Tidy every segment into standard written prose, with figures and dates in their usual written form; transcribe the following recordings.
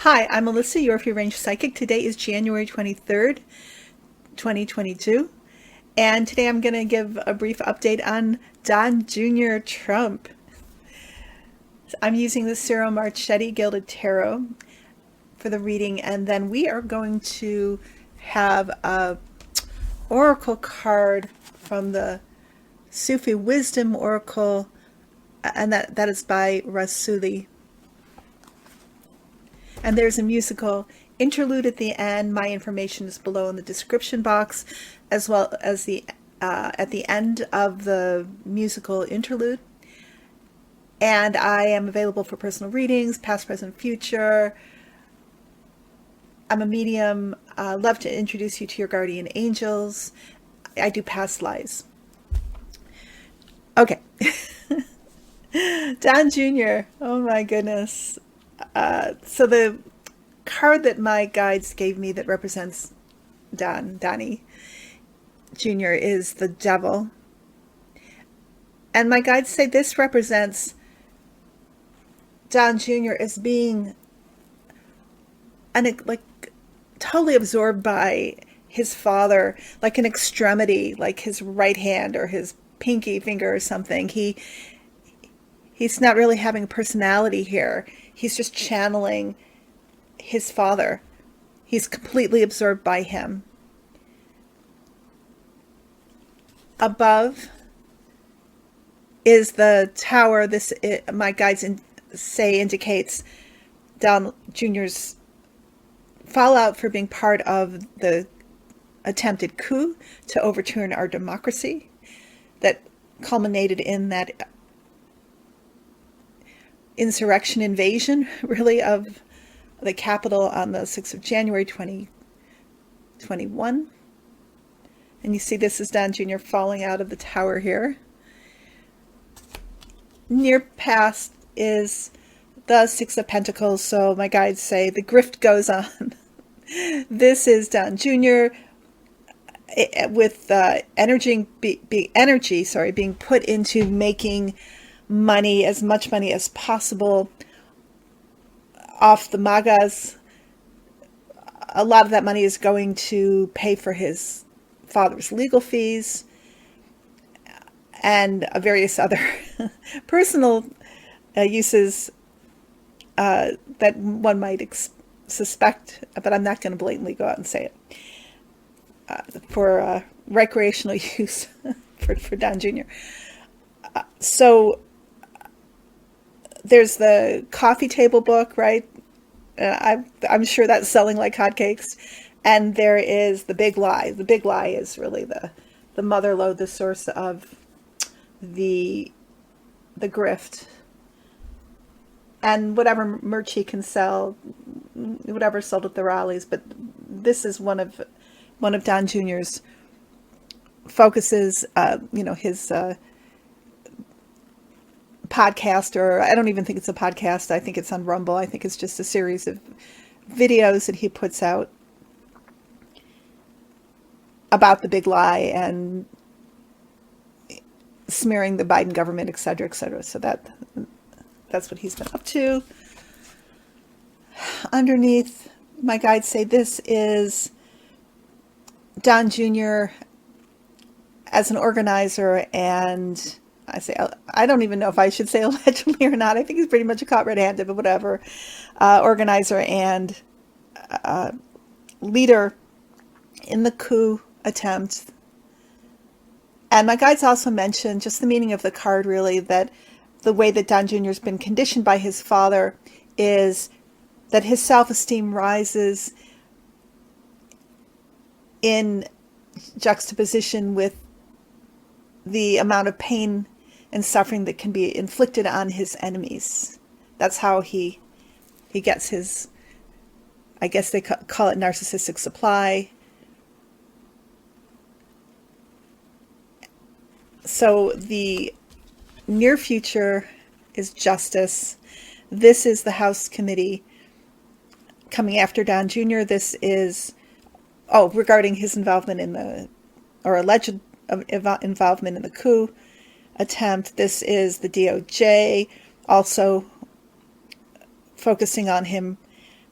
Hi, I'm Melissa, your Free-Range Psychic. Today is January 23rd, 2022, and today I'm going to give a brief update on Don Jr. Trump. I'm using the Ciro Marchetti Guilded Tarot for the reading, and then we are going to have a oracle card from the Sufi Wisdom Oracle, and that is by Rassouli. And there's a musical interlude at the end. My information is below in the description box, as well as at the end of the musical interlude. And I am available for personal readings, past, present, future. I'm a medium. Love to introduce you to your guardian angels. I do past lives. Okay. Don Jr. Oh my goodness. So the card that my guides gave me that represents Donnie Jr. is the Devil. And my guides say this represents Don Jr. as being totally absorbed by his father, like an extremity, like his right hand or his pinky finger or something. He's not really having a personality here. He's just channeling his father. He's completely absorbed by him. Above is the tower. This, my guides say, indicates Don Jr.'s fallout for being part of the attempted coup to overturn our democracy that culminated in that insurrection invasion, really, of the Capitol on the 6th of January 2021. And you see this is Don Jr. falling out of the tower here. Near past is the Six of Pentacles, so my guides say the grift goes on. This is Don Jr. with energy being put into making money, as much money as possible off the MAGAs. A lot of that money is going to pay for his father's legal fees and various other personal uses that one might suspect, but I'm not going to blatantly go out and say it, for recreational use for Don Jr. So there's the coffee table book, right? I'm sure that's selling like hotcakes. And there is the big lie. The big lie is really the mother lode, the source of the grift. And whatever merch he can sell, whatever sold at the rallies. But this is one of Don Jr.'s focuses, his podcast, or I don't even think it's a podcast. I think it's on Rumble. I think it's just a series of videos that he puts out about the big lie and smearing the Biden government, et cetera, et cetera. So that's what he's been up to. Underneath, my guides say this is Don Jr. as an organizer, and I don't even know if I should say allegedly or not. I think he's pretty much a caught red-handed, but whatever. Organizer and leader in the coup attempt. And my guides also mentioned just the meaning of the card, really, that the way that Don Jr. has been conditioned by his father is that his self-esteem rises in juxtaposition with the amount of pain and suffering that can be inflicted on his enemies. That's how he gets his I guess they call it narcissistic supply. So the near future is justice. This is the House Committee coming after Don Jr. This is, regarding his involvement in the, or alleged involvement in the coup attempt. This is the DOJ also focusing on him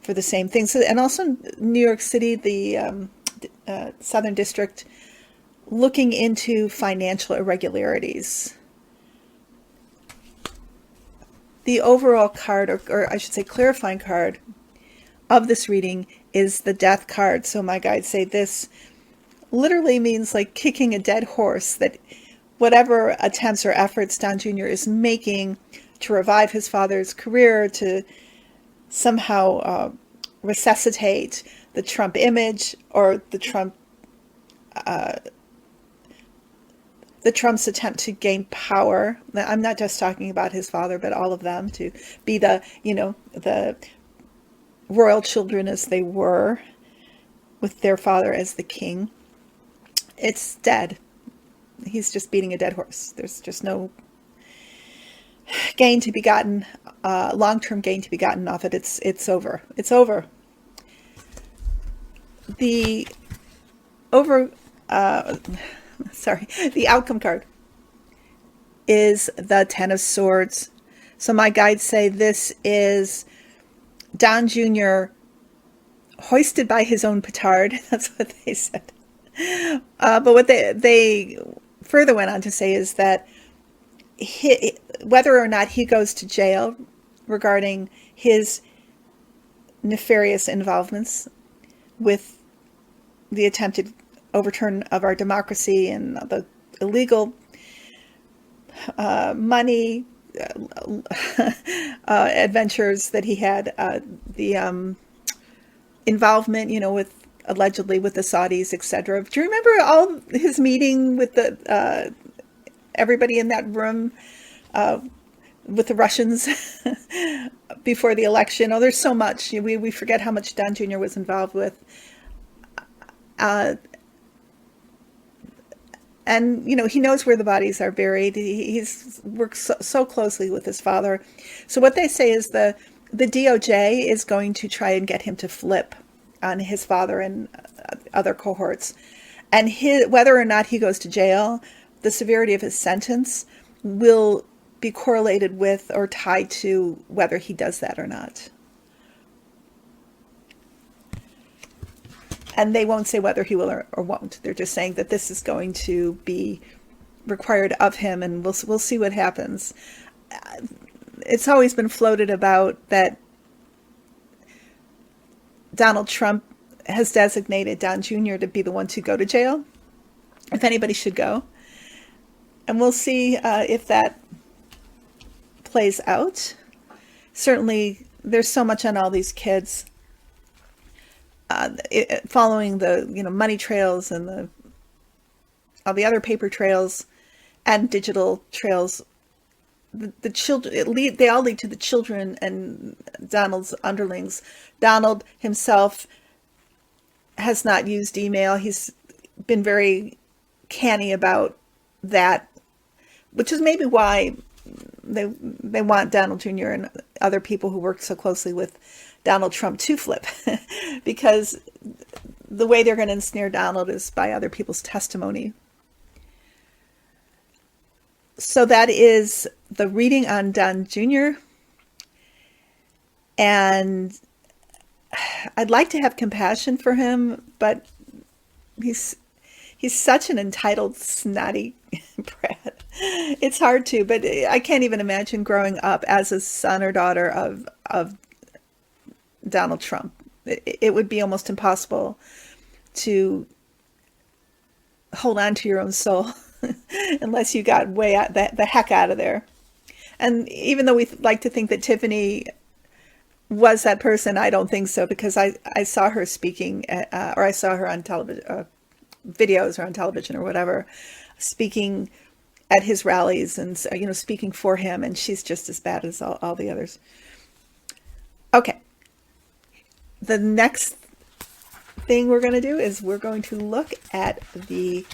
for the same things. And also New York City, the Southern District, looking into financial irregularities. The overall card, or I should say clarifying card of this reading is the Death card. So my guides say this literally means like kicking a dead horse, that whatever attempts or efforts Don Jr. is making to revive his father's career, to somehow resuscitate the Trump image, or the Trump's attempt to gain power. I'm not just talking about his father, but all of them, to be the royal children as they were, with their father as the king. It's dead. He's just beating a dead horse. There's just no gain to be gotten, long-term gain to be gotten off it. It's over. It's over. The outcome card is the Ten of Swords. So my guides say this is Don Jr. hoisted by his own petard. That's what they said. But what they further went on to say is that whether or not he goes to jail regarding his nefarious involvements with the attempted overturn of our democracy and the illegal money adventures that he had, the involvement, with allegedly with the Saudis, etc. Do you remember all his meeting with the everybody in that room with the Russians before the election? Oh, there's so much. We forget how much Don Jr. was involved with. And, he knows where the bodies are buried. He's worked so closely with his father. So what they say is the DOJ is going to try and get him to flip on his father and other cohorts. And whether or not he goes to jail, the severity of his sentence will be correlated with or tied to whether he does that or not. And they won't say whether he will or won't. They're just saying that this is going to be required of him, and we'll see what happens. It's always been floated about that Donald Trump has designated Don Jr. to be the one to go to jail, if anybody should go. And we'll see if that plays out. Certainly, there's so much on all these kids. Following the money trails and all the other paper trails and digital trails, the children, they all lead to the children and Donald's underlings. Donald himself has not used email. He's been very canny about that, which is maybe why they want Donald Jr. and other people who work so closely with Donald Trump to flip, because the way they're going to ensnare Donald is by other people's testimony. So that is the reading on Don Jr. And I'd like to have compassion for him, but he's such an entitled, snotty brat. It's hard to, but I can't even imagine growing up as a son or daughter of Donald Trump. It would be almost impossible to hold on to your own soul unless you got way out, the heck out of there. And even though we like to think that Tiffany was that person, I don't think so, because I saw her speaking, or I saw her on television, videos or on television or whatever, speaking at his rallies and speaking for him, and she's just as bad as all the others. Okay. the next thing we're going to do is we're going to look at the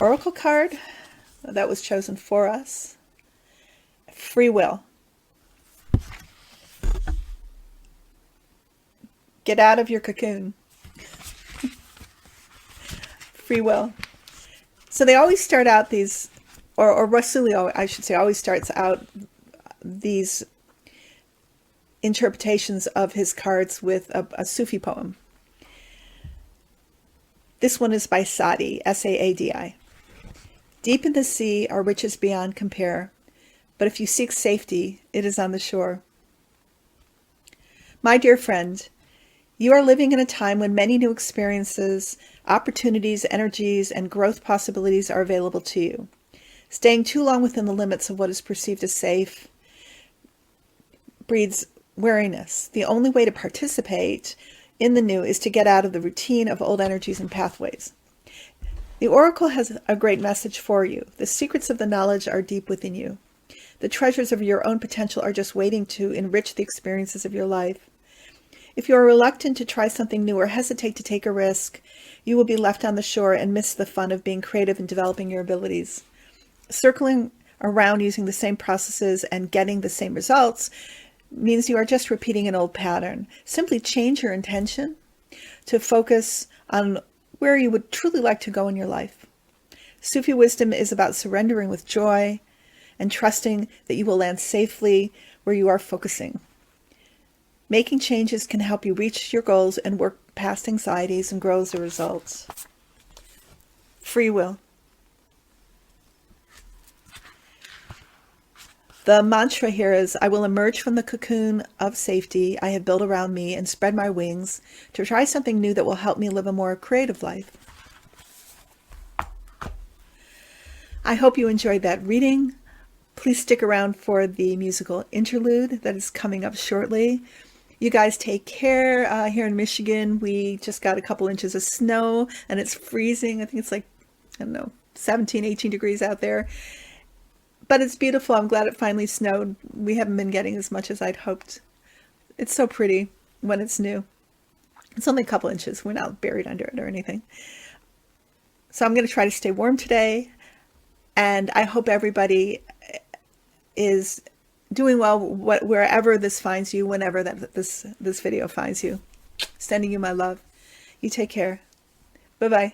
Oracle card that was chosen for us. Free will. Get out of your cocoon. Free will. So they always start out these, or Rassouli, I should say, always starts out these interpretations of his cards with a Sufi poem. This one is by Saadi, S-A-A-D-I. Deep in the sea are riches beyond compare, but if you seek safety, it is on the shore. My dear friend, you are living in a time when many new experiences, opportunities, energies, and growth possibilities are available to you. Staying too long within the limits of what is perceived as safe breeds wariness. The only way to participate in the new is to get out of the routine of old energies and pathways. The Oracle has a great message for you. The secrets of the knowledge are deep within you. The treasures of your own potential are just waiting to enrich the experiences of your life. If you are reluctant to try something new or hesitate to take a risk, you will be left on the shore and miss the fun of being creative and developing your abilities. Circling around using the same processes and getting the same results means you are just repeating an old pattern. Simply change your intention to focus on where you would truly like to go in your life. Sufi wisdom is about surrendering with joy and trusting that you will land safely where you are focusing. Making changes can help you reach your goals and work past anxieties and grow as a result. Free will. The mantra here is, I will emerge from the cocoon of safety I have built around me and spread my wings to try something new that will help me live a more creative life. I hope you enjoyed that reading. Please stick around for the musical interlude that is coming up shortly. You guys take care. Here in Michigan, we just got a couple inches of snow and it's freezing. I think it's like, I don't know, 17, 18 degrees out there. But it's beautiful. I'm glad it finally snowed. We haven't been getting as much as I'd hoped. It's so pretty when it's new. It's only a couple inches. We're not buried under it or anything. So I'm going to try to stay warm today. And I hope everybody is doing well wherever this finds you, whenever this video finds you. Sending you my love. You take care. Bye-bye.